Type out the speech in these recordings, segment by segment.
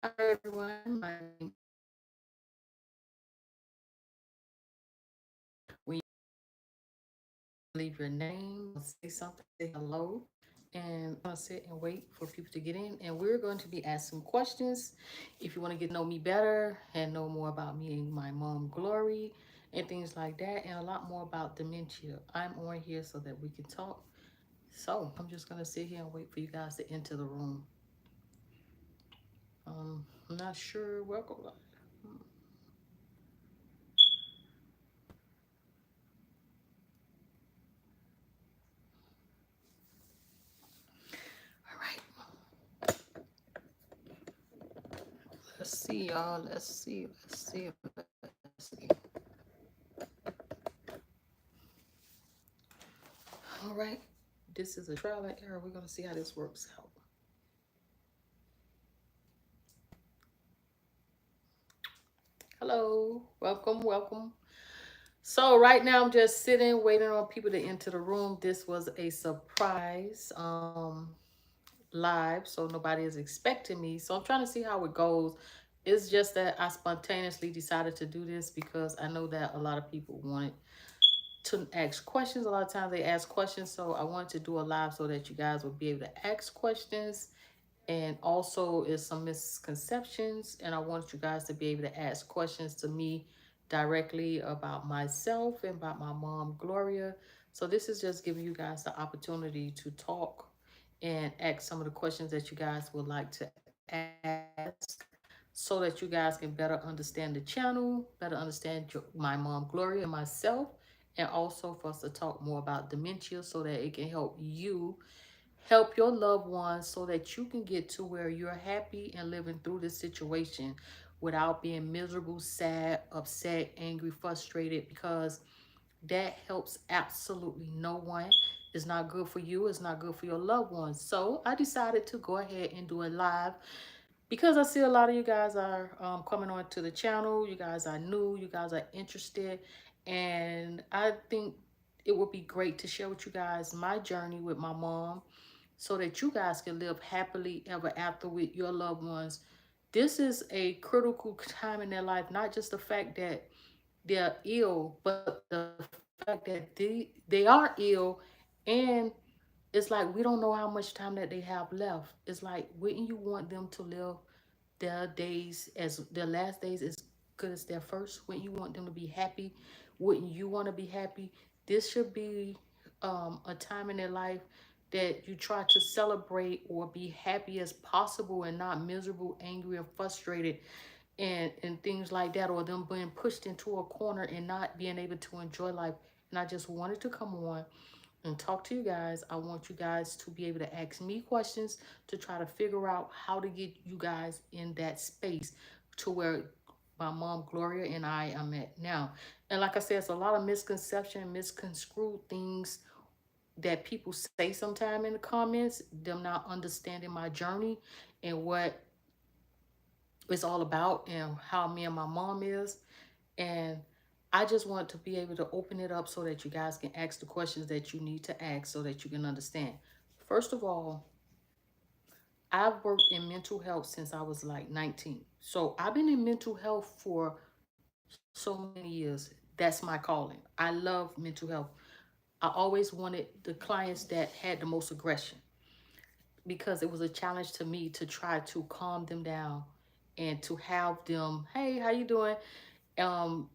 Hi everyone, my name when you leave your name, say something, say hello, and I'm gonna sit and wait for people to get in. And we're going to be asking questions. If you want to get to know me better and know more about me and my mom, Glory, and things like that, and a lot more about dementia, I'm on here so that we can talk. So I'm just gonna sit here and wait for you guys to enter the room. I'm not sure. Welcome. All right. Let's see, y'all. Let's see. Let's see. Let's see. All right. This is a trial and error. We're going to see how this works out. Hello. Welcome. Welcome. So, right now, I'm just sitting, waiting on people to enter the room. This was a surprise live, so nobody is expecting me. So, I'm trying to see how it goes. It's just that I spontaneously decided to do this because I know that a lot of people wanted to ask questions. A lot of times they ask questions, so I wanted to do a live so that you guys would be able to ask questions. And also is some misconceptions, and I want you guys to be able to ask questions to me directly about myself and about my mom, Gloria. So this is just giving you guys the opportunity to talk and ask some of the questions that you guys would like to ask so that you guys can better understand the channel, better understand my mom, Gloria, and myself, and also for us to talk more about dementia so that it can help your loved ones so that you can get to where you're happy and living through this situation without being miserable, sad, upset, angry, frustrated, because that helps absolutely no one. It's not good for you. It's not good for your loved ones. So I decided to go ahead and do it live because I see a lot of you guys are coming on to the channel. You guys are new. You guys are interested. And I think it would be great to share with you guys my journey with my mom so that you guys can live happily ever after with your loved ones. This is a critical time in their life, not just the fact that they're ill, but the fact that they are ill, and it's like we don't know how much time that they have left. It's like, wouldn't you want them to live their days as their last days as good as their first? Wouldn't you want them to be happy? Wouldn't you want to be happy? This should be a time in their life that you try to celebrate or be happy as possible and not miserable, angry, and frustrated and things like that, or them being pushed into a corner and not being able to enjoy life. And I just wanted to come on and talk to you guys. I want you guys to be able to ask me questions to try to figure out how to get you guys in that space to where my mom Gloria and I am at now. And like I said, it's a lot of misconception, misconstrued things that people say sometime in the comments, them not understanding my journey and what it's all about and how me and my mom is. And I just want to be able to open it up so that you guys can ask the questions that you need to ask so that you can understand. First of all, I've worked in mental health since I was like 19. So I've been in mental health for so many years. That's my calling. I love mental health. I always wanted the clients that had the most aggression because it was a challenge to me to try to calm them down and to have them, hey, how you doing?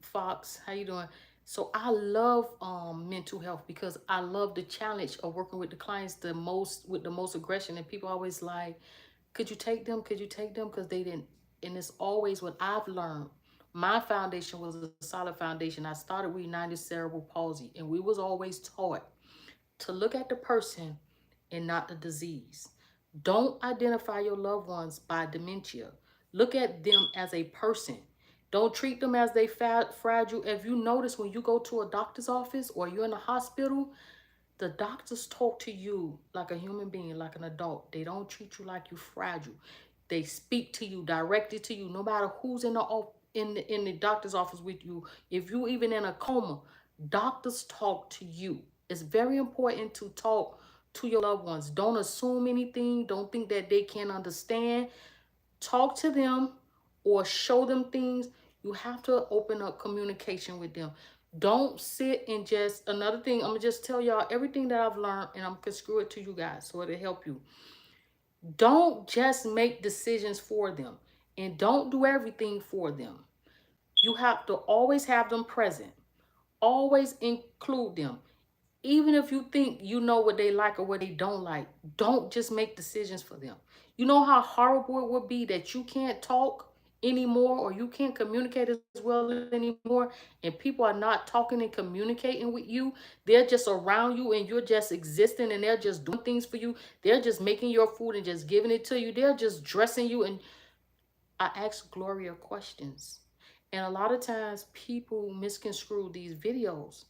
Fox, how you doing? So I love mental health because I love the challenge of working with the clients the most with the most aggression. And people always like, could you take them? Could you take them? Because they didn't. And it's always what I've learned. My foundation was a solid foundation. I started with United Cerebral Palsy, and we was always taught to look at the person and not the disease. Don't identify your loved ones by dementia. Look at them as a person. Don't treat them as they fragile. If you notice when you go to a doctor's office or you're in a hospital, the doctors talk to you like a human being, like an adult. They don't treat you like you're fragile. They speak to you directly to you, no matter who's in the doctor's office with you. If you even in a coma, doctors talk to you. It's very important to talk to your loved ones. Don't assume anything. Don't think that they can't understand. talk to them or show them things. You have to open up communication with them. Don't sit and just, another thing, I'm gonna just tell y'all everything that I've learned, and I'm gonna screw it to you guys so it'll help you. Don't just make decisions for them, and don't do everything for them. You have to always have them present, always include them. Even if you think you know what they like or what they don't like, don't just make decisions for them. You know how horrible it would be that you can't talk anymore or you can't communicate as well anymore, and people are not talking and communicating with you. They're just around you and you're just existing, and they're just doing things for you. They're just making your food and just giving it to you. They're just dressing you. And I ask Gloria questions. And a lot of times people misconstrue these videos.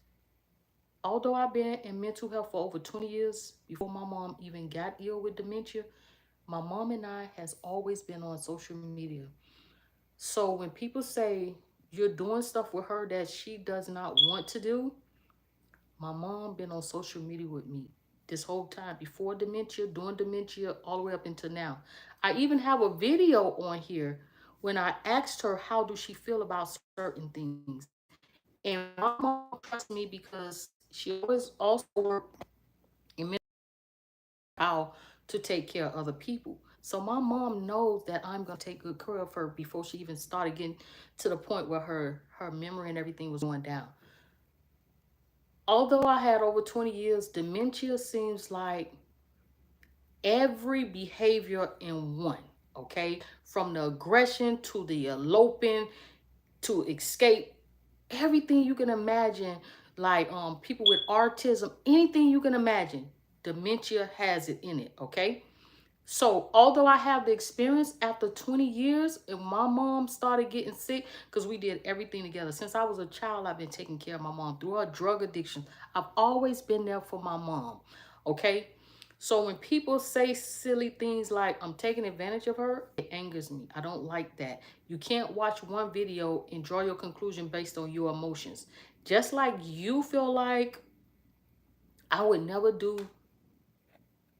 Although I've been in mental health for over 20 years, before my mom even got ill with dementia, my mom and I has always been on social media. So when people say you're doing stuff with her that she does not want to do, my mom been on social media with me this whole time, before dementia, during dementia, all the way up until now. I even have a video on here when I asked her how do she feel about certain things. And my mom trusts me because she always also worked in how to take care of other people. So my mom knows that I'm gonna take good care of her before she even started getting to the point where her memory and everything was going down. Although I had over 20 years, dementia seems like every behavior in one, okay? From the aggression to the eloping to escape, everything you can imagine, like people with autism, anything you can imagine, dementia has it in it, okay? So although I have the experience, after 20 years, and my mom started getting sick, because we did everything together. Since I was a child, I've been taking care of my mom through her drug addiction. I've always been there for my mom. Okay. So when people say silly things like I'm taking advantage of her, it angers me. I don't like that. You can't watch one video and draw your conclusion based on your emotions. Just like you feel like I would never do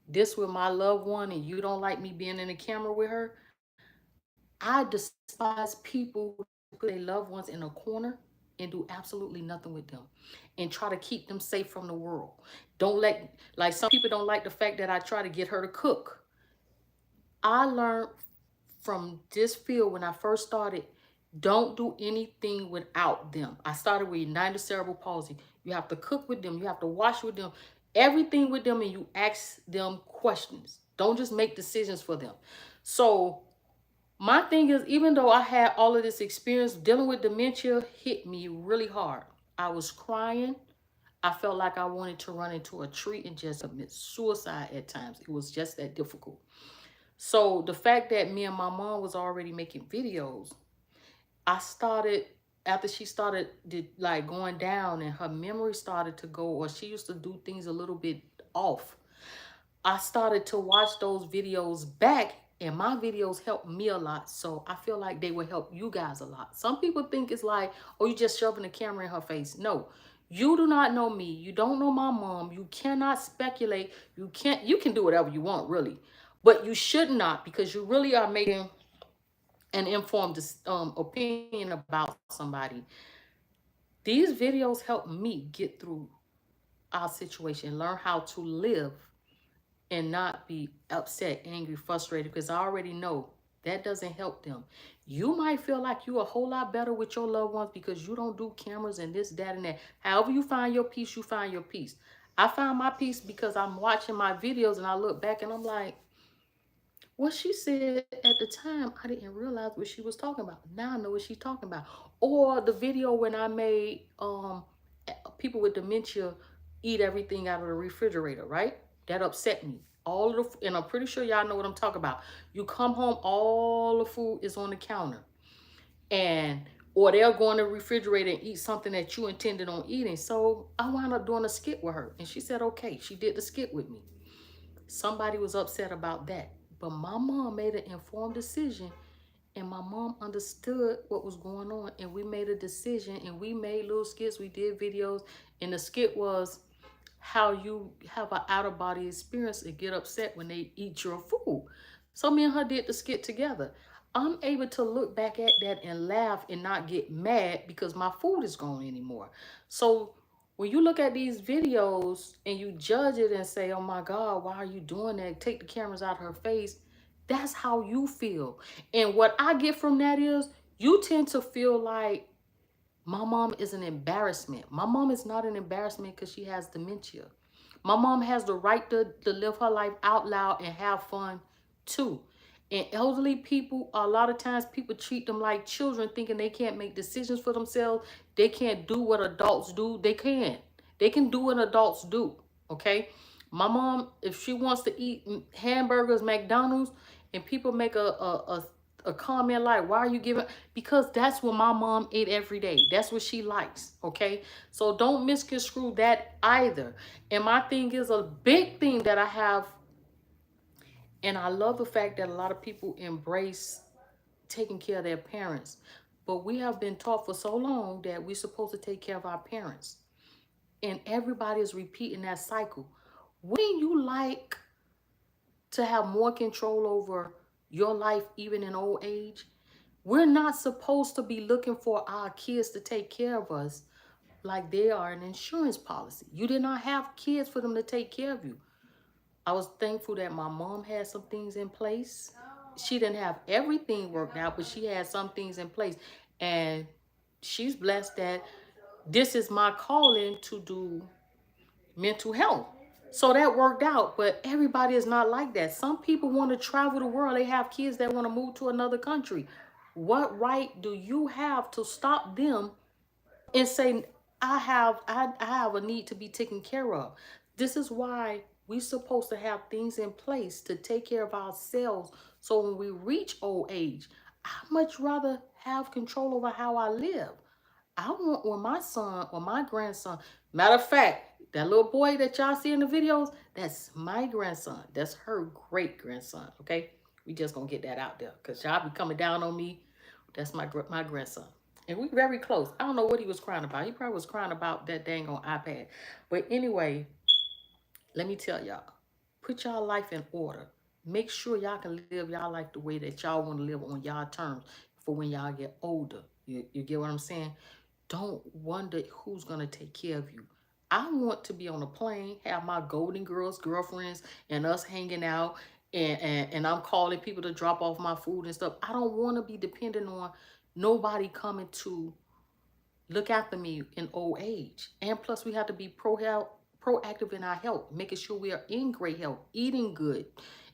this with my loved one and you don't like me being in the camera with her, I despise people who put their loved ones in a corner and do absolutely nothing with them and try to keep them safe from the world. Don't let, like some people don't like the fact that I try to get her to cook. I learned from this field when I first started, don't do anything without them. I started with United Cerebral Palsy. You have to cook with them. You have to wash with them. Everything with them, and you ask them questions. Don't just make decisions for them. So my thing is, even though I had all of this experience, dealing with dementia hit me really hard. I was crying. I felt like I wanted to run into a tree and just commit suicide at times. It was just that difficult. So the fact that me and my mom was already making videos, I started, after she started like going down and her memory started to go, or she used to do things a little bit off, I started to watch those videos back, and my videos helped me a lot. So I feel like they will help you guys a lot. Some people think it's like, oh, you just shoving the camera in her face. No, you do not know me. You don't know my mom. You cannot speculate. You can do whatever you want, really. But you should not, because you really are making an informed opinion about somebody. These videos help me get through our situation, learn how to live and not be upset, angry, frustrated, because I already know that doesn't help them. You might feel like you're a whole lot better with your loved ones because you don't do cameras and this, that, and that. However you find your peace, you find your peace. I found my peace because I'm watching my videos and I look back and I'm like, what she said at the time, I didn't realize what she was talking about. Now I know what she's talking about. Or the video when I made people with dementia eat everything out of the refrigerator, right? That upset me. All of the, and I'm pretty sure y'all know what I'm talking about. You come home, all the food is on the counter. And or they'll go in the refrigerator and eat something that you intended on eating. So I wound up doing a skit with her. And she said, okay, she did the skit with me. Somebody was upset about that. But my mom made an informed decision, and my mom understood what was going on, and we made a decision, and we made little skits, we did videos, and the skit was how you have an out-of-body experience and get upset when they eat your food. So me and her did the skit together. I'm able to look back at that and laugh and not get mad because my food is gone anymore. So when you look at these videos and you judge it and say, oh my God, why are you doing that? Take the cameras out of her face. That's how you feel. And what I get from that is you tend to feel like my mom is an embarrassment. My mom is not an embarrassment because she has dementia. My mom has the right to live her life out loud and have fun too. And elderly people, a lot of times people treat them like children, thinking they can't make decisions for themselves. They can't do what adults do. They can. They can do what adults do. Okay. My mom, if she wants to eat hamburgers, McDonald's, and people make a comment like, why are you giving? Because that's what my mom ate every day. That's what she likes. Okay. So don't misconstrue that either. And my thing is a big thing that I have, and I love the fact that a lot of people embrace taking care of their parents. But we have been taught for so long that we're supposed to take care of our parents. And everybody is repeating that cycle. Wouldn't you like to have more control over your life even in old age? We're not supposed to be looking for our kids to take care of us like they are an insurance policy. You did not have kids for them to take care of you. I was thankful that my mom had some things in place. She didn't have everything worked out, but she had some things in place. And she's blessed that this is my calling to do mental health. So that worked out, but everybody is not like that. Some people want to travel the world. They have kids that want to move to another country. What right do you have to stop them and say, I have a need to be taken care of? This is why we're supposed to have things in place to take care of ourselves. So when we reach old age, I much rather have control over how I live. I want when my son or my grandson, matter of fact, that little boy that y'all see in the videos, that's my grandson. That's her great grandson. Okay, we just gonna get that out there because y'all be coming down on me. That's my grandson, and we very close. I don't know what he was crying about. He probably was crying about that dang on iPad. But anyway, let me tell y'all, put y'all life in order. Make sure y'all can live y'all life the way that y'all want to live on y'all terms for when y'all get older. You get what I'm saying? Don't wonder who's going to take care of you. I want to be on a plane, have my Golden Girls girlfriends and us hanging out, and I'm calling people to drop off my food and stuff. I don't want to be dependent on nobody coming to look after me in old age. And plus we have to be proactive in our health, making sure we are in great health, eating good,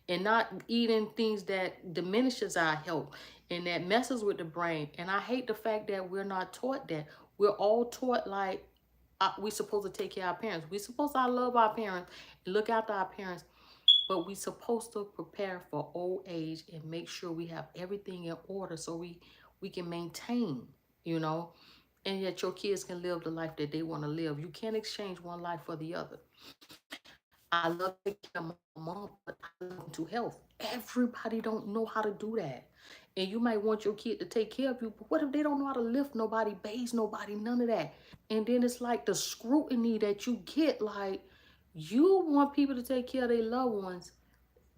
and not eating things that diminishes our health and that messes with the brain. And I hate the fact that we're not taught that. We're all taught like we're supposed to take care of our parents. We're supposed to love our parents and look after our parents, but we're supposed to prepare for old age and make sure we have everything in order so we can maintain, you know, and yet your kids can live the life that they want to live. You can't exchange one life for the other. I love to take care of my mom, but I love mental health. Everybody don't know how to do that. And you might want your kid to take care of you, but what if they don't know how to lift nobody, bathe nobody, none of that? And then it's like the scrutiny that you get, like you want people to take care of their loved ones,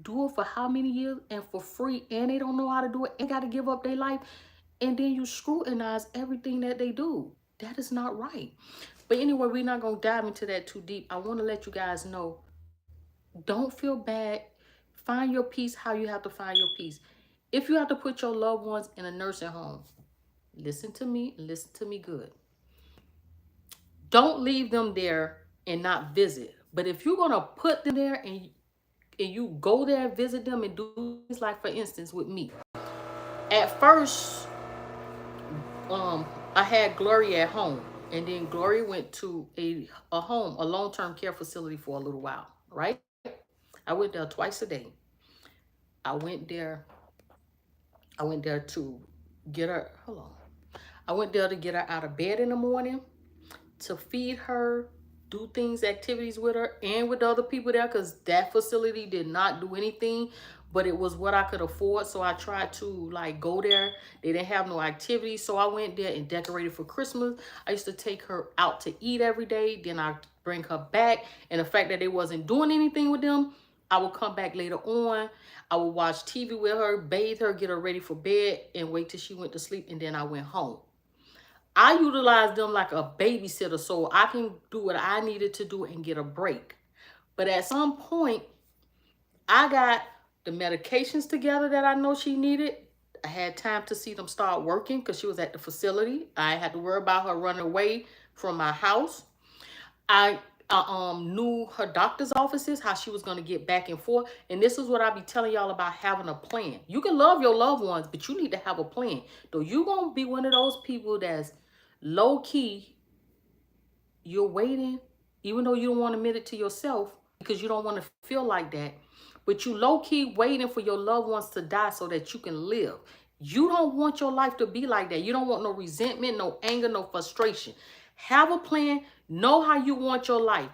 do it for how many years and for free, and they don't know how to do it and got to give up their life, and then you scrutinize everything that they do. That is not right. But anyway, we're not going to dive into that too deep. I want to let you guys know, don't feel bad. Find your peace how you have to find your peace. If you have to put your loved ones in a nursing home, listen to me good. Don't leave them there and not visit. But if you're going to put them there and you go there and visit them and do things, like for instance with me, at first I had Glori at home, and then Glori went to a home, a long-term care facility for a little while, right? I went there twice a day. I went there I went there to get her, hold on. I went there to get her out of bed in the morning, to feed her, do things, activities with her and with the other people there, because that facility did not do anything, but it was what I could afford. So I tried to like go there. They didn't have no activities, so I went there and decorated for Christmas. I used to take her out to eat every day. Then I bring her back, and the fact that they wasn't doing anything with them, I would come back later on. I would watch TV with her, bathe her, get her ready for bed, and wait till she went to sleep, and then I went home. I utilized them like a babysitter so I can do what I needed to do and get a break. But at some point, I got the medications together that I know she needed. I had time to see them start working because she was at the facility. I had to worry about her running away from my house. I knew her doctor's offices, how she was going to get back and forth. And this is what I be telling y'all about having a plan. You can love your loved ones, but you need to have a plan. Though you going to be one of those people that's low key, you're waiting, even though you don't want to admit it to yourself because you don't want to feel like that. But you low key waiting for your loved ones to die so that you can live. You don't want your life to be like that. You don't want no resentment, no anger, no frustration. Have a plan. Know how you want your life.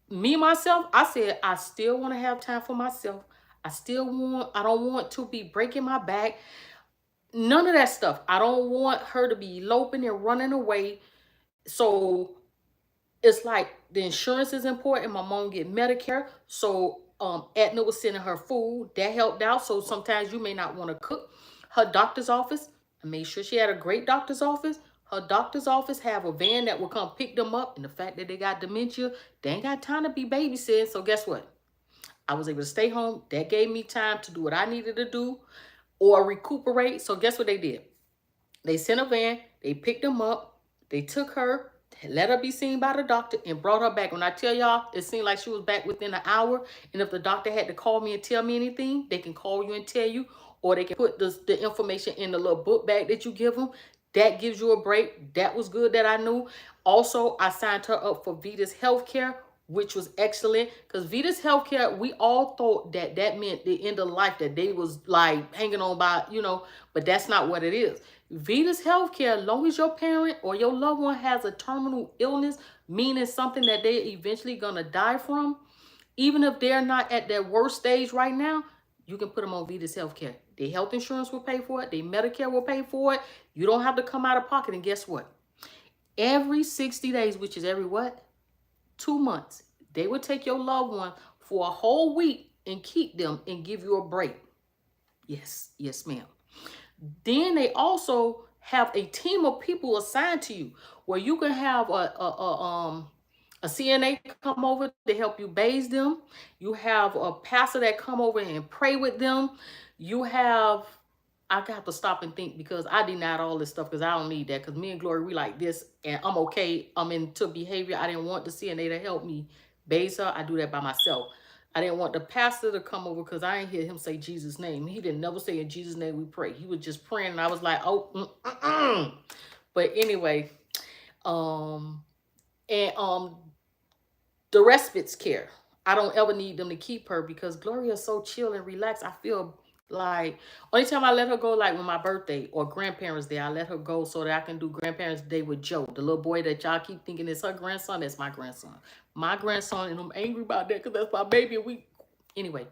Me, myself, I said, I still want to have time for myself. I don't want to be breaking my back. None of that stuff. I don't want her to be eloping and running away. So it's like the insurance is important. My mom get Medicare. So Aetna was sending her food. That helped out. So sometimes you may not want to cook. Her doctor's office, I made sure she had a great doctor's office. Her doctor's office have a van that will come pick them up. And the fact that they got dementia, they ain't got time to be babysitting. So guess what? I was able to stay home. That gave me time to do what I needed to do or recuperate. So guess what they did? They sent a van. They picked them up. They took her, let her be seen by the doctor, and brought her back. When I tell y'all, it seemed like she was back within an hour. And if the doctor had to call me and tell me anything, they can call you and tell you, or they can put the information in the little book bag that you give them. That gives you a break. That was good that I knew. Also, I signed her up for Vita's Healthcare, which was excellent, because Vita's Healthcare, we all thought that that meant the end of life, that they was like hanging on by, but that's not what it is. Vita's Healthcare, as long as your parent or your loved one has a terminal illness, meaning something that they're eventually going to die from, even if they're not at their worst stage right now, you can put them on Vita's Healthcare. Their health insurance will pay for it. Their Medicare will pay for it. You don't have to come out of pocket. And guess what? Every 60 days, which is every what? 2 months, they will take your loved one for a whole week and keep them and give you a break. Yes, yes, ma'am. Then they also have a team of people assigned to you where you can have a CNA come over to help you bathe them. You have a pastor that come over and pray with them. You have, I got to stop and think because I denied all this stuff because I don't need that, because me and Glory, we like this and I'm okay. I'm into behavior. I didn't want the CNA to help me bathe her. I do that by myself. I didn't want the pastor to come over because I didn't hear him say Jesus' name. He didn't never say in Jesus' name we pray. He was just praying and I was like, oh, But anyway, and the respite care, I don't ever need them to keep her because Gloria is so chill and relaxed. I feel like only time I let her go, like when my birthday or grandparents' day, I let her go so that I can do grandparents' day with Joe, the little boy that y'all keep thinking is her grandson. That's my grandson. My grandson, and I'm angry about that because that's my baby. Anyway.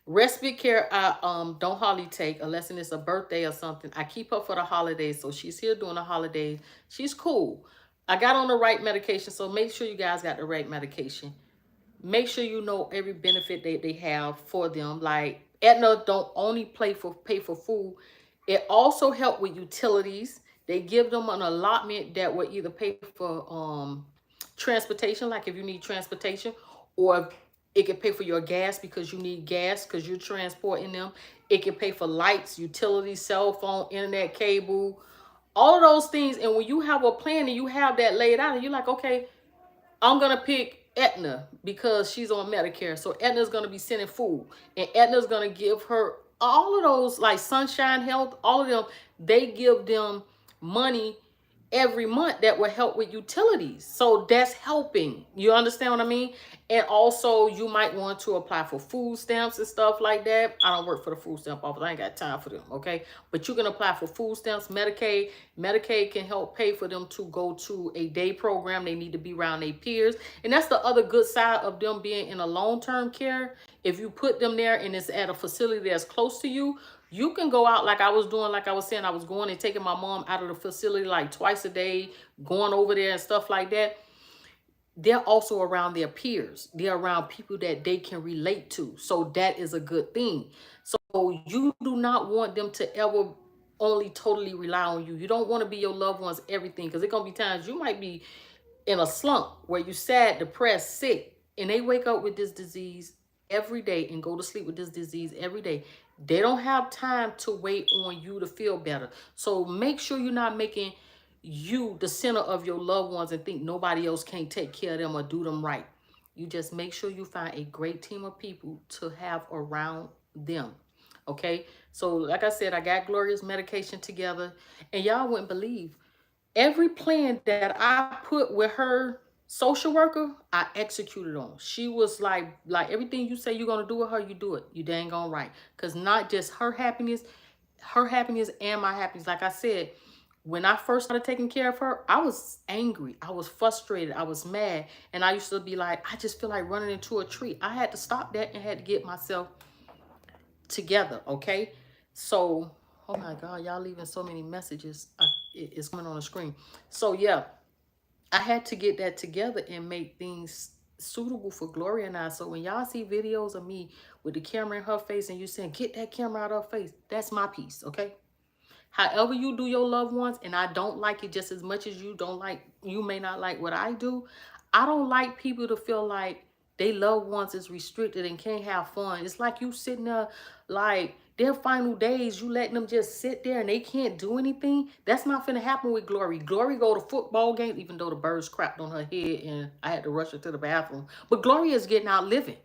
Respite care, I don't hardly take unless it's a birthday or something. I keep her for the holidays, so she's here during the holidays. She's cool. I got on the right medication, so make sure you guys got the right medication. Make sure you know every benefit they have for them. Like Aetna don't only pay for food. It also help with utilities. They give them an allotment that will either pay for transportation, like if you need transportation, or it can pay for your gas because you need gas because you're transporting them. It can pay for lights, utilities, cell phone, internet, cable, all of those things. And when you have a plan and you have that laid out and you're like, okay, I'm going to pick Aetna because she's on Medicare. So Aetna's going to be sending food. And Aetna's going to give her all of those, like Sunshine Health, all of them, they give them money every month that will help with utilities. So that's helping. You understand what I mean? And also you might want to apply for food stamps and stuff like that. I don't work for the food stamp office. I ain't got time for them, okay? But you can apply for food stamps, Medicaid. Medicaid can help pay for them to go to a day program. They need to be around their peers. And that's the other good side of them being in a long-term care. If you put them there and it's at a facility that's close to you, you can go out like I was doing, like I was saying, I was going and taking my mom out of the facility like twice a day, going over there and stuff like that. they're also around their peers. They're around people that they can relate to. So that is a good thing. So you do not want them to ever only totally rely on you. You don't want to be your loved one's everything, because it's going to be times you might be in a slump where you sad, depressed, sick, and they wake up with this disease every day and go to sleep with this disease every day. They don't have time to wait on you to feel better. So make sure you're not making you the center of your loved ones and think nobody else can't take care of them or do them right. You just make sure you find a great team of people to have around them. Okay, so like I said, I got Gloria's medication together, and y'all wouldn't believe every plan that I put with her social worker, I executed on. She was like everything you say you're gonna do with her, you do it. You dang on right. Cause not just her happiness and my happiness. Like I said, when I first started taking care of her, I was angry. I was frustrated. I was mad. And I used to be like, I just feel like running into a tree. I had to stop that and had to get myself together, okay? So, oh my God, y'all leaving so many messages. It's coming on the screen. So yeah, I had to get that together and make things suitable for Gloria and I. So when y'all see videos of me with the camera in her face and you saying, get that camera out of her face, that's my piece, okay? However you do your loved ones, and I don't like it just as much as you may not like what I do. I don't like people to feel like they loved ones is restricted and can't have fun. It's like you sitting there like their final days, you letting them just sit there and they can't do anything. That's not finna happen with Glory. Glory go to football games, even though the birds crapped on her head and I had to rush her to the bathroom. But Gloria is getting out living.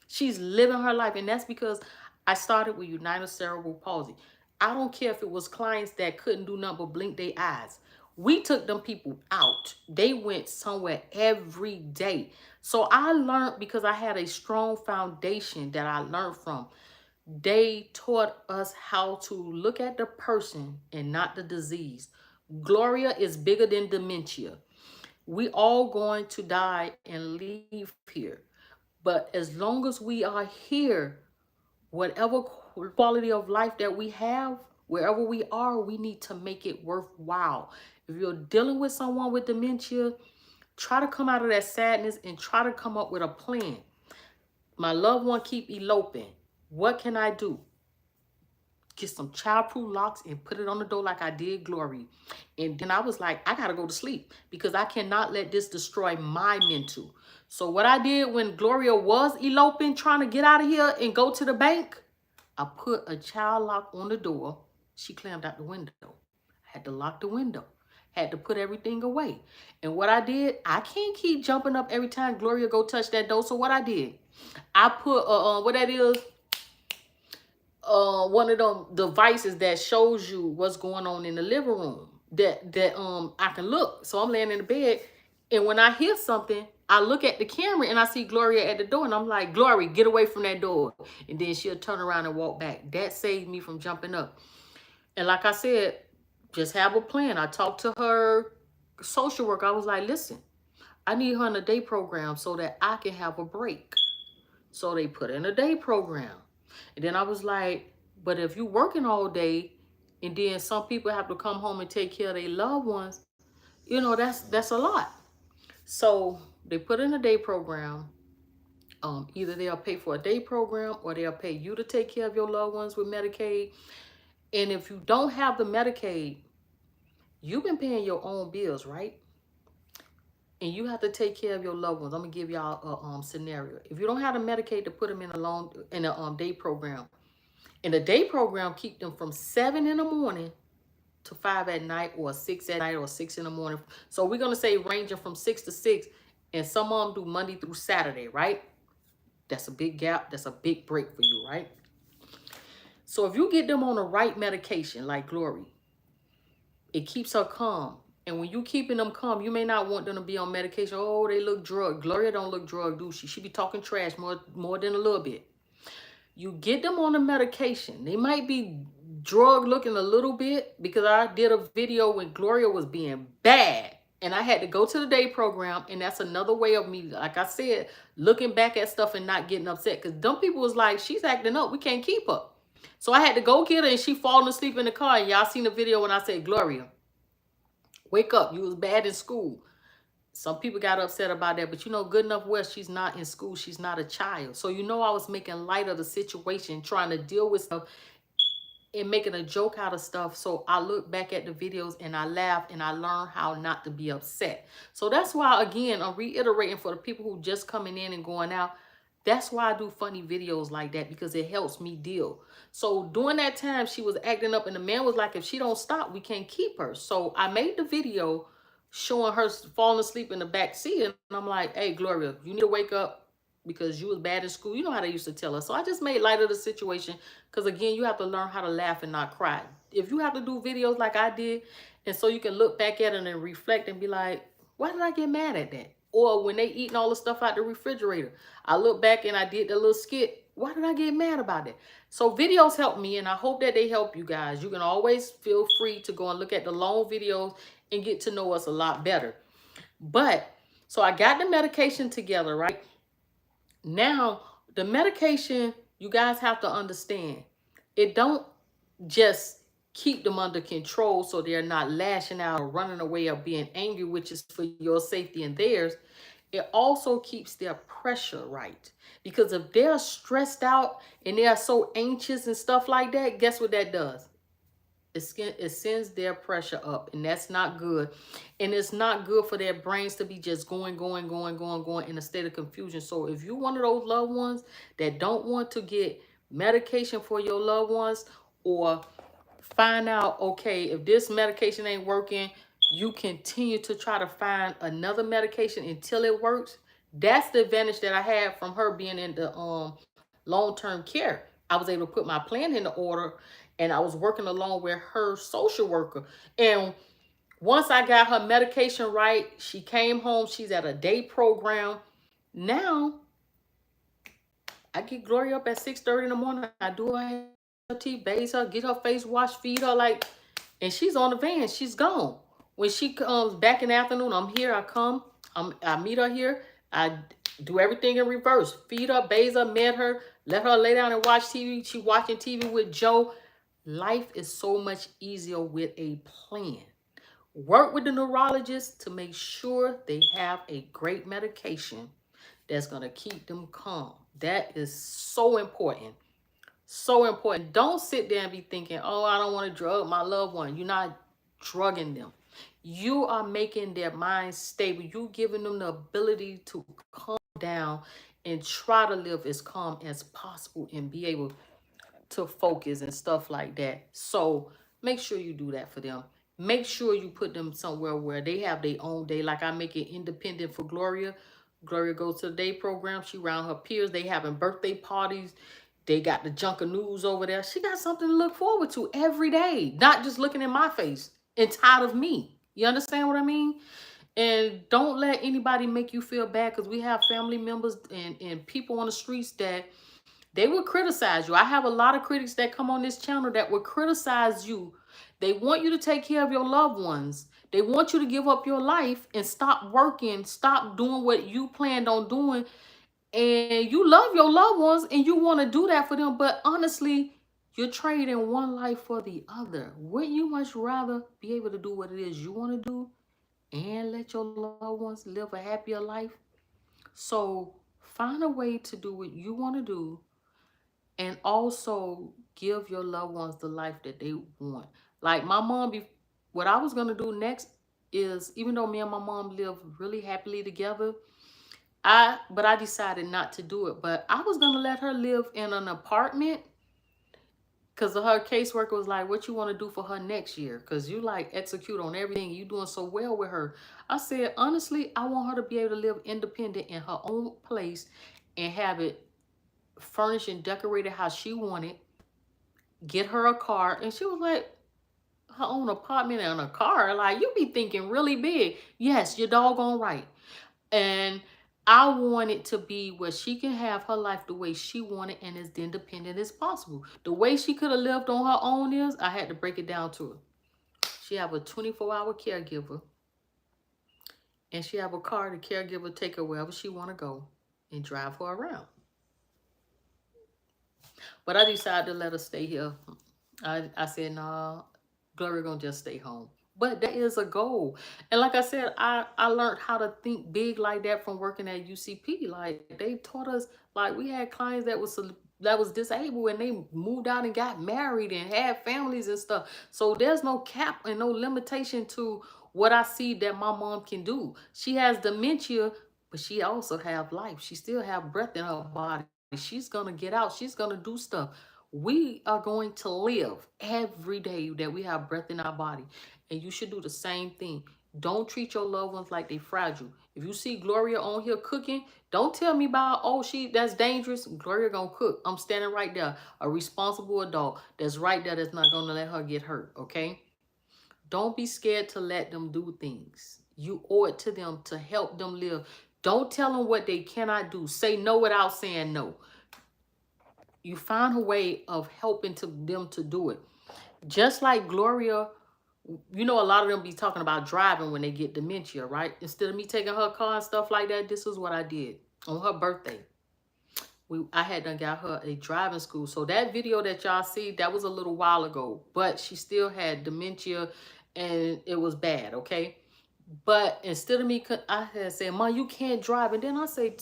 She's living her life, and that's because I started with United Cerebral Palsy. I don't care if it was clients that couldn't do nothing but blink their eyes. We took them people out. They went somewhere every day. So I learned, because I had a strong foundation that I learned from. They taught us how to look at the person and not the disease. Gloria is bigger than dementia. We all going to die and leave here. But as long as we are here, whatever quality of life that we have, wherever we are, we need to make it worthwhile. If you're dealing with someone with dementia, try to come out of that sadness and try to come up with a plan. My loved one keep eloping. What can I do? Get some childproof locks and put it on the door like I did Glory. And then I was like, I gotta go to sleep because I cannot let this destroy my mental. So what I did when Gloria was eloping, trying to get out of here and go to the bank, I put a child lock on the door. She climbed out the window. I had to lock the window. Had to put everything away. And what I did, I can't keep jumping up every time Gloria go touch that door. So what I did, I put what that is, one of them devices that shows you what's going on in the living room that I can look. So I'm laying in the bed, and when I hear something, I look at the camera and I see Gloria at the door, and I'm like, Glory, get away from that door. And then she'll turn around and walk back. That saved me from jumping up. And like I said, just have a plan. I talked to her social worker. I was like, listen, I need her in a day program so that I can have a break. So they put in a day program. And then I was like, but if you're working all day and then some people have to come home and take care of their loved ones, you know, that's a lot. So they put in a day program. Either they'll pay for a day program or they'll pay you to take care of your loved ones with Medicaid. And if you don't have the Medicaid, you've been paying your own bills, right? And you have to take care of your loved ones. I'm gonna give y'all a scenario. If you don't have the Medicaid to put them in a day program, and the day program keep them from 7 in the morning to 5 at night, or 6 at night, or 6 in the morning. So we're gonna say ranging from 6 to 6, and some of them do Monday through Saturday, right? That's a big gap. That's a big break for you, right? So if you get them on the right medication, like Glory, it keeps her calm. And when you keeping them calm, you may not want them to be on medication. Oh, they look drugged. Gloria don't look drugged, do she? She be talking trash more than a little bit. You get them on the medication. They might be drug looking a little bit, because I did a video when Gloria was being bad. And I had to go to the day program. And that's another way of me, like I said, looking back at stuff and not getting upset. Because them people was like, she's acting up. We can't keep her. So I had to go get her, and she falling asleep in the car. And y'all seen the video when I said, Gloria, wake up. You was bad in school. Some people got upset about that, but you know, good enough where she's not in school, she's not a child. So you know, I was making light of the situation, trying to deal with stuff and making a joke out of stuff. So I look back at the videos and I laugh and I learn how not to be upset. So that's why, again, I'm reiterating for the people who just coming in and going out. That's why I do funny videos like that, because it helps me deal. So during that time, she was acting up and the man was like, if she don't stop, we can't keep her. So I made the video showing her falling asleep in the back seat. And I'm like, hey, Gloria, you need to wake up because you was bad in school. You know how they used to tell us. So I just made light of the situation, because again, you have to learn how to laugh and not cry. If you have to do videos like I did, and so you can look back at it and reflect and be like, why did I get mad at that? Or when they eating all the stuff out the refrigerator, I look back and I did the little skit. Why did I get mad about it? So videos help me, and I hope that they help you guys. You can always feel free to go and look at the long videos and get to know us a lot better. But so I got the medication together, right? Now, the medication, you guys have to understand, it don't just keep them under control so they're not lashing out or running away or being angry, which is for your safety and theirs. It also keeps their pressure right. Because if they're stressed out and they are so anxious and stuff like that, guess what that does? It sends their pressure up, and that's not good. And it's not good for their brains to be just going in a state of confusion. So if you're one of those loved ones that don't want to get medication for your loved ones, or find out, okay, if this medication ain't working, you continue to try to find another medication until it works. That's the advantage that I had from her being in the long-term care. I was able to put my plan into order, and I was working along with her social worker. And once I got her medication right, she came home. She's at a day program. Now I get Gloria up at 6:30 in the morning. I do her tea, bathe her, get her face washed, feed her, like, and she's on the van. She's gone. When she comes back in the afternoon, I'm here. I come. I meet her here. I do everything in reverse. Feed her, bathe her, med her, let her lay down and watch TV. She watching TV with Joe. Life is so much easier with a plan. Work with the neurologist to make sure they have a great medication that's going to keep them calm. That is so important. So important. Don't sit there and be thinking, oh, I don't want to drug my loved one. You're not drugging them. You are making their mind stable. You giving them the ability to calm down and try to live as calm as possible and be able to focus and stuff like that. So make sure you do that for them. Make sure you put them somewhere where they have their own day. Like I make it independent for Gloria. Gloria goes to the day program. She around her peers. They having birthday parties. They got the junk of news over there. She got something to look forward to every day. Not just looking in my face and tired of me. You understand what I mean? And don't let anybody make you feel bad, because we have family members and people on the streets that they will criticize you. I have a lot of critics that come on this channel that will criticize you. They want you to take care of your loved ones. They want you to give up your life and stop working, stop doing what you planned on doing. And you love your loved ones and you want to do that for them. But honestly, you're trading one life for the other. Wouldn't you much rather be able to do what it is you want to do and let your loved ones live a happier life? So find a way to do what you want to do, and also give your loved ones the life that they want. Like my mom, what I was going to do next is, even though me and my mom live really happily together, but I decided not to do it. But I was going to let her live in an apartment, because her caseworker was like, what you want to do for her next year? Because you like execute on everything. You doing so well with her. I said, honestly, I want her to be able to live independent in her own place and have it furnished and decorated how she wanted. Get her a car. And she was like, her own apartment and a car? Like, you be thinking really big. Yes, you're doggone right. And I want it to be where she can have her life the way she wanted and as independent as possible. The way she could have lived on her own is, I had to break it down to her. She have a 24-hour caregiver, and she have a car. The caregiver take her wherever she want to go and drive her around. But I decided to let her stay here. I said, nah, Gloria gonna just stay home. But that is a goal. And like I said, I learned how to think big like that from working at UCP. Like they taught us, like we had clients that was disabled and they moved out and got married and had families and stuff. So there's no cap and no limitation to what I see that my mom can do. She has dementia, but she also have life. She still have breath in her body. She's gonna get out. She's gonna do stuff. We are going to live every day that we have breath in our body. And you should do the same thing. Don't treat your loved ones like they fragile. If you see Gloria on here cooking, don't tell me about, oh, that's dangerous. Gloria gonna cook. I'm standing right there, a responsible adult that's right there, that's not gonna let her get hurt, okay? Don't be scared to let them do things. You owe it to them to help them live. Don't tell them what they cannot do. Say no without saying no. You find a way of helping them to do it. Just like Gloria, you know, a lot of them be talking about driving when they get dementia, right? Instead of me taking her car and stuff like that, this is what I did on her birthday. I had done got her a driving school. So that video that y'all see, that was a little while ago, but she still had dementia and it was bad, okay? But instead of me, I had said, Mom, you can't drive. And then I say,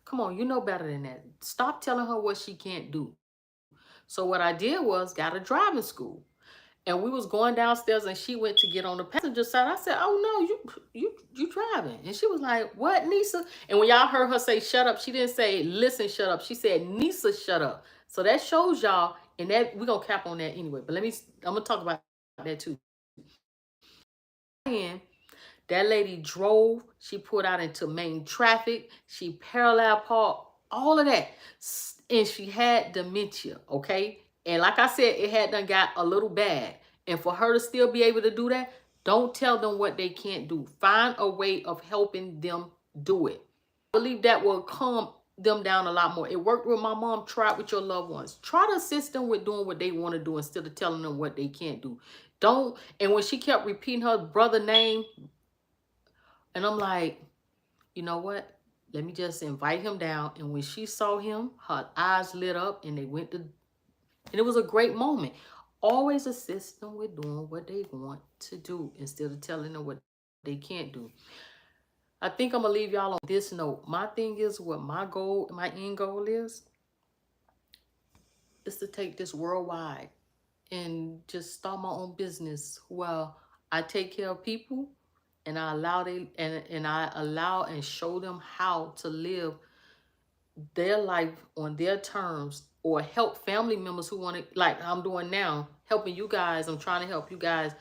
come on, you know better than that. Stop telling her what she can't do. So what I did was got a driving school. And we was going downstairs and she went to get on the passenger side. I said, oh no, you driving. And she was like, what, Nisa? And when y'all heard her say shut up, she didn't say listen, shut up. She said, Nisa, shut up. So that shows y'all, and that we're gonna cap on that anyway. But I'm gonna talk about that too. And that lady drove, she put out into main traffic, she parallel parked, all of that. And she had dementia, okay? And like I said, it had done got a little bad. And for her to still be able to do that, don't tell them what they can't do. Find a way of helping them do it. I believe that will calm them down a lot more. It worked with my mom. Try it with your loved ones. Try to assist them with doing what they want to do instead of telling them what they can't do. Don't. And when she kept repeating her brother name, and I'm like, you know what? Let me just invite him down. And when she saw him, her eyes lit up and they went to, and it was a great moment. Always assist them with doing what they want to do instead of telling them what they can't do. I think I'm going to leave y'all on this note. My thing is, what my goal, my end goal is to take this worldwide and just start my own business. Well, I take care of people and I allow I allow and show them how to live their life on their terms, or help family members who want to, like I'm doing now, helping you guys. I'm trying to help you guys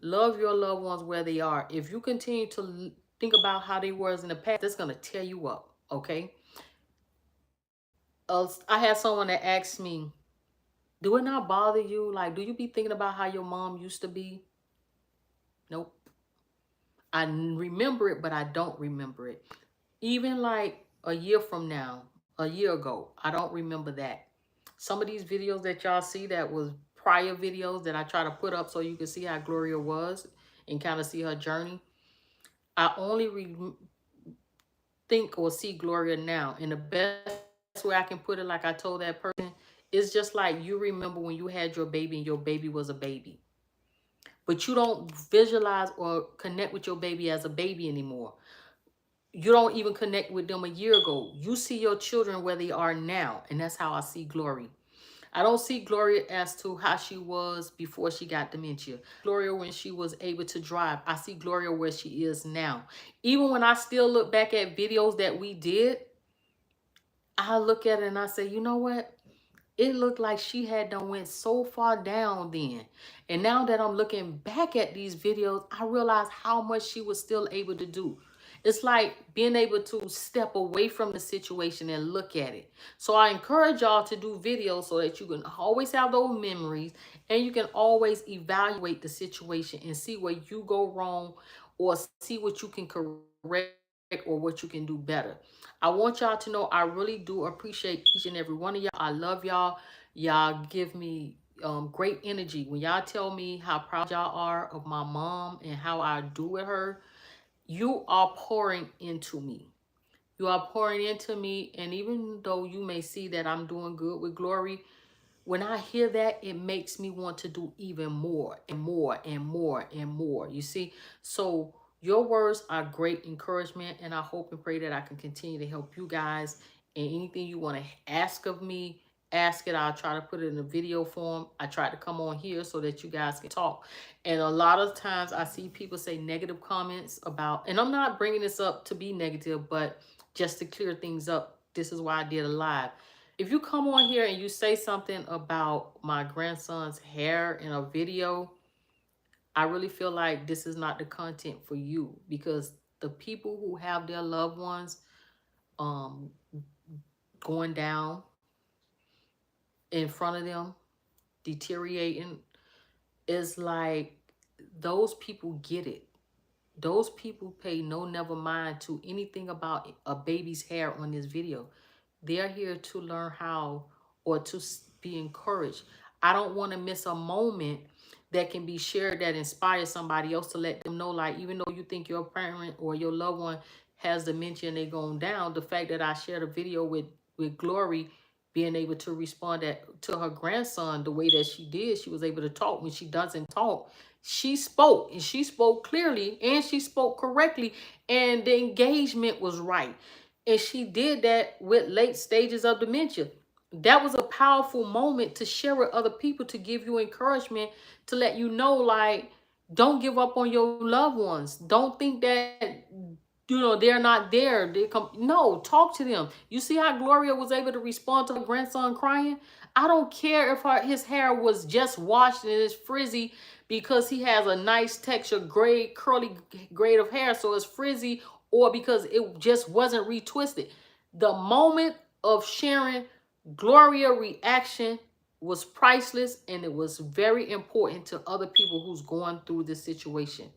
love your loved ones where they are. If you continue to think about how they were in the past, that's going to tear you up, okay? I had someone that asked me, do it not bother you? Like, do you be thinking about how your mom used to be? Nope. I remember it, but I don't remember it. Even like a year from now, a year ago, I don't remember that. Some of these videos that y'all see that was prior videos that I try to put up so you can see how Gloria was and kind of see her journey. I only think or see Gloria now. And the best way I can put it, like I told that person, is just like you remember when you had your baby and your baby was a baby. But you don't visualize or connect with your baby as a baby anymore. You don't even connect with them a year ago. You see your children where they are now. And that's how I see Glory. I don't see Gloria as to how she was before she got dementia. Gloria when she was able to drive. I see Gloria where she is now. Even when I still look back at videos that we did, I look at it and I say, you know what? It looked like she had done went so far down then. And now that I'm looking back at these videos, I realize how much she was still able to do. It's like being able to step away from the situation and look at it. So I encourage y'all to do videos so that you can always have those memories and you can always evaluate the situation and see where you go wrong or see what you can correct or what you can do better. I want y'all to know I really do appreciate each and every one of y'all. I love y'all. Y'all give me great energy. When y'all tell me how proud y'all are of my mom and how I do with her, you are pouring into me. You are pouring into me. And even though you may see that I'm doing good with Glory, When I hear that, it makes me want to do even more and more and more and more. You see? So your words are great encouragement, and I hope and pray that I can continue to help you guys. And anything you want to ask of me, ask it. I'll try to put it in a video form. I try to come on here so that you guys can talk. And a lot of times I see people say negative comments about, and I'm not bringing this up to be negative, but just to clear things up. This is why I did a live. If you come on here and you say something about my grandson's hair in a video, I really feel like this is not the content for you, because the people who have their loved ones um going down in front of them, deteriorating, is like, those people get it. Those people pay no never mind to anything about a baby's hair on this video. They're here to learn how, or to be encouraged. I don't want to miss a moment that can be shared that inspires somebody else, to let them know, like, even though you think your parent or your loved one has dementia and they're going down, the fact that I shared a video with Glory being able to respond to her grandson the way that she did. She was able to talk when she doesn't talk. She spoke, and she spoke clearly, and she spoke correctly, and the engagement was right. And she did that with late stages of dementia. That was a powerful moment to share with other people, to give you encouragement, to let you know, like, don't give up on your loved ones. Don't think that, they're not there. They come. No, talk to them. You see how Gloria was able to respond to her grandson crying? I don't care if his hair was just washed and it's frizzy, because he has a nice texture, gray, curly grade of hair, so it's frizzy, or because it just wasn't retwisted. The moment of sharing Gloria reaction was priceless, and it was very important to other people who's going through this situation.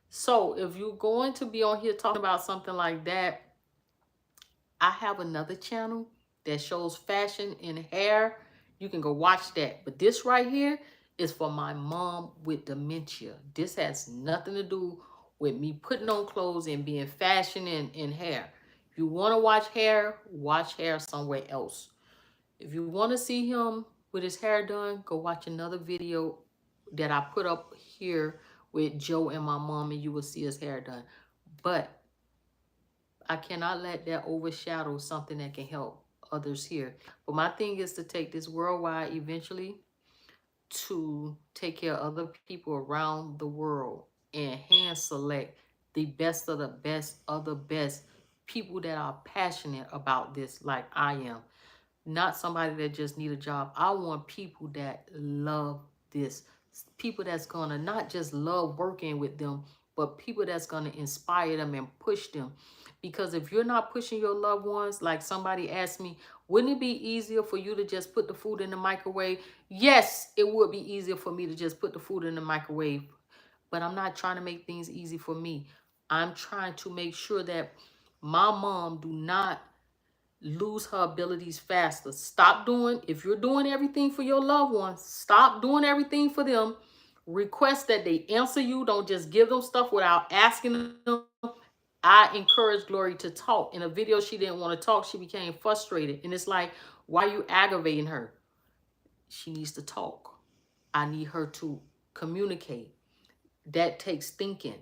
So if you're going to be on here talking about something like that, I have another channel that shows fashion and hair. You can go watch that. But this right here is for my mom with dementia. This has nothing to do with me putting on clothes and being fashion and hair. If you want to watch hair somewhere else. If you want to see him with his hair done, go watch another video that I put up here with Joe and my mom, and you will see his hair done. But I cannot let that overshadow something that can help others here. But my thing is to take this worldwide eventually, to take care of other people around the world, and hand select the best of the best people that are passionate about this, like I am. Not somebody that just need a job. I want people that love this. People that's gonna not just love working with them, but people that's gonna inspire them and push them. Because if you're not pushing your loved ones, like somebody asked me, wouldn't it be easier for you to just put the food in the microwave? Yes, it would be easier for me to just put the food in the microwave. But I'm not trying to make things easy for me. I'm trying to make sure that my mom do not lose her abilities faster. Stop doing, if you're doing everything for your loved ones, stop doing everything for them. Request that they answer you. Don't just give them stuff without asking them. I encourage Glory to talk. In a video, she didn't want to talk. She became frustrated. And it's like, why are you aggravating her? She needs to talk. I need her to communicate. That takes thinking.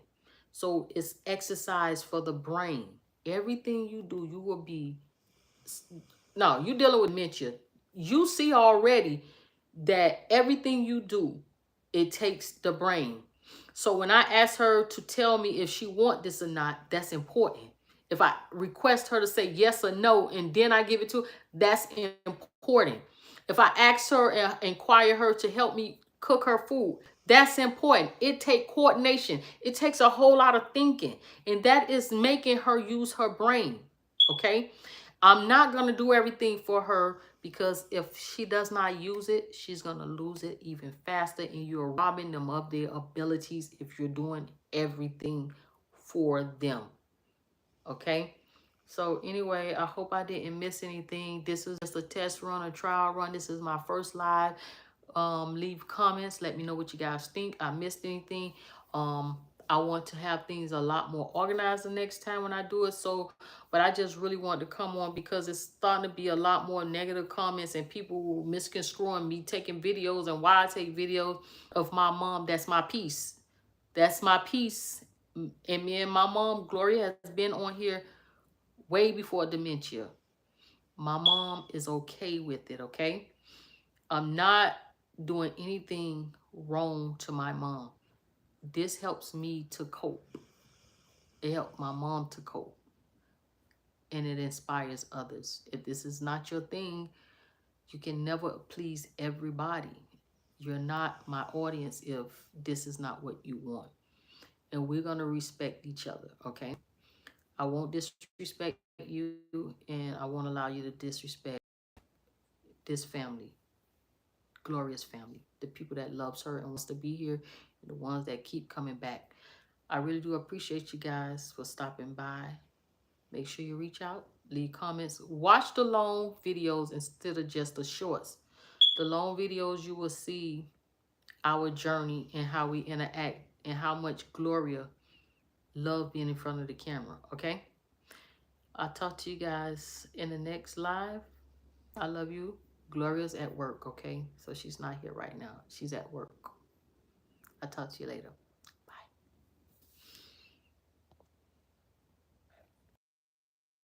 So it's exercise for the brain. Everything you do, you will be, no, you dealing with dementia. You see already that everything you do, it takes the brain. So when I ask her to tell me if she want this or not, that's important. If I request her to say yes or no, and then I give it to her, that's important. If I ask her and inquire her to help me cook her food, that's important. It takes coordination. It takes a whole lot of thinking. And that is making her use her brain. Okay? I'm not going to do everything for her, because if she does not use it, she's going to lose it even faster. And you're robbing them of their abilities if you're doing everything for them. Okay? So anyway, I hope I didn't miss anything. This is just a test run, a trial run. This is my first live. Leave comments. Let me know what you guys think. I missed anything. I want to have things a lot more organized the next time when I do it. So, but I just really want to come on because it's starting to be a lot more negative comments and people misconstruing me taking videos and why I take videos of my mom. That's my piece. That's my piece. And me and my mom, Gloria, has been on here way before dementia. My mom is okay with it, okay? I'm not doing anything wrong to my mom. This helps me to cope. It helped my mom to cope. And it inspires others. If this is not your thing, you can never please everybody. You're not my audience if this is not what you want. And we're going to respect each other, okay? I won't disrespect you, and I won't allow you to disrespect this family, Gloria's family, the people that loves her and wants to be here, and the ones that keep coming back. I really do appreciate you guys for stopping by. Make sure you reach out, leave comments, watch the long videos instead of just the shorts. The long videos, you will see our journey and how we interact and how much Gloria love being in front of the camera, okay? I'll talk to you guys in the next live. I love you. Gloria's at work, okay? So she's not here right now. She's at work. I'll talk to you later.